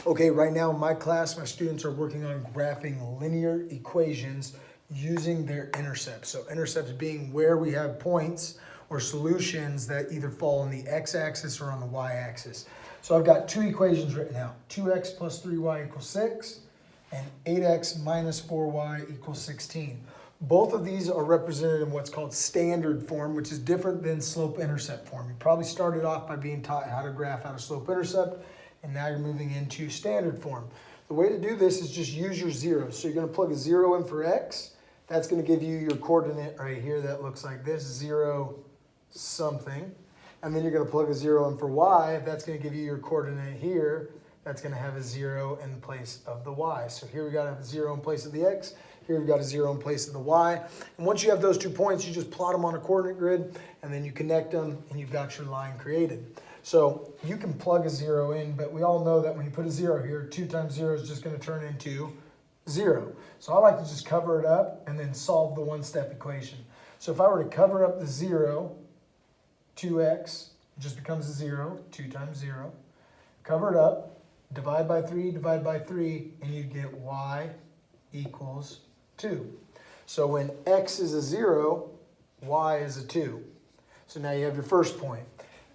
Okay, right now in my class, my students are working on graphing linear equations using their intercepts. So intercepts being where we have points or solutions that either fall on the x-axis or on the y-axis. So I've got two equations written out. 2x plus 3y equals 6 and 8x minus 4y equals 16. Both of these are represented in what's called standard form, which is different than slope-intercept form. You probably started off by being taught how to graph out a slope-intercept, and now you're moving into standard form. The way to do this is just use your zeros. So you're going to plug a 0 in for x. That's going to give you your coordinate right here that looks like this, 0 something. And then you're going to plug a 0 in for y. That's going to give you your coordinate here. That's going to have a 0 in place of the y. So here we got a 0 in place of the x. Here we've got a 0 in place of the y. And once you have those 2 points, you just plot them on a coordinate grid, and then you connect them, and you've got your line created. So you can plug a 0 in, but we all know that when you put a 0 here, 2 times 0 is just going to turn into 0. So I like to just cover it up and then solve the one-step equation. So if I were to cover up the 0, 2x just becomes a 0, 2 times 0. Cover it up, divide by 3, and you get y equals 2. So when x is a 0, y is a 2. So now you have your first point.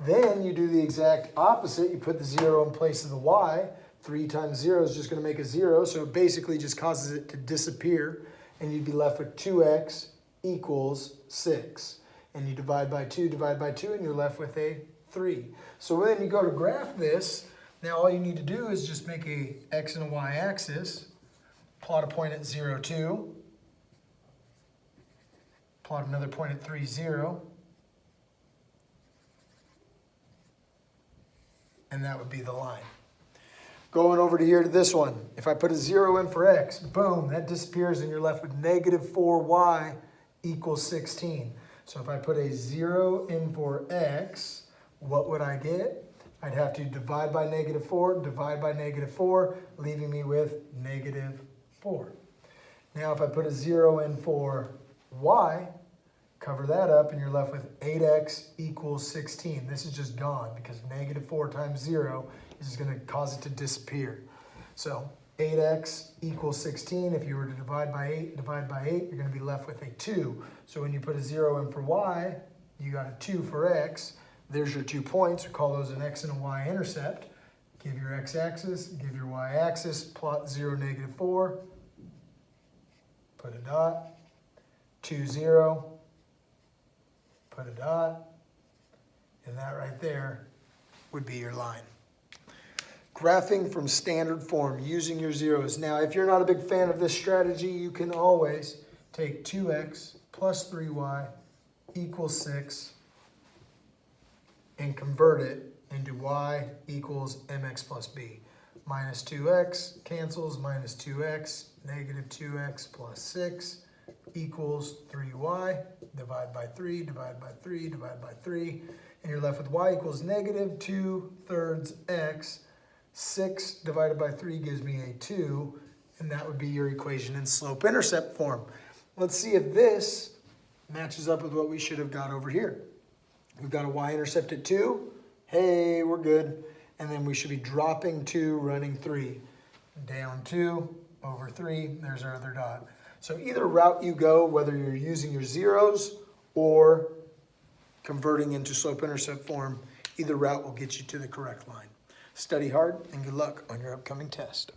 Then you do the exact opposite. You put the 0 in place of the y. 3 times 0 is just going to make a 0. So it basically just causes it to disappear. And you'd be left with 2x equals 6. And you divide by 2, and you're left with a 3. So when you go to graph this, now all you need to do is just make a x and a y axis. Plot a point at 0, 2. Plot another point at 3, 0. And that would be the line. Going over to here to this one, if I put a 0 in for x, boom, that disappears and you're left with negative 4y equals 16. So if I put a 0 in for x, what would I get? I'd have to divide by negative 4, divide by negative 4, leaving me with negative 4. Now if I put a 0 in for y, cover that up and you're left with 8x equals 16. This is just gone because negative 4 times 0 is just going to cause it to disappear. So 8x equals 16. If you were to divide by 8, you're going to be left with a 2. So when you put a 0 in for y, you got a 2 for x. There's your 2 points. We call those an x and a y intercept. Give your x-axis, give your y-axis, plot 0, negative 4. Put a dot. 2, 0. Put a dot, and that right there would be your line. Graphing from standard form using your zeros. Now, if you're not a big fan of this strategy, you can always take 2x plus 3y equals 6 and convert it into y equals mx plus b. Minus 2x cancels, minus 2x, negative 2x plus 6 equals 3y, divide by 3, divide by 3, divide by 3, and you're left with y equals negative 2/3 x. 6 divided by 3 gives me a 2, and that would be your equation in slope-intercept form. Let's see if this matches up with what we should have got over here. We've got a y-intercept at 2. Hey, we're good. And then we should be dropping 2, running 3. Down 2, over 3, there's our other dot. So either route you go, whether you're using your zeros or converting into slope-intercept form, either route will get you to the correct line. Study hard and good luck on your upcoming test.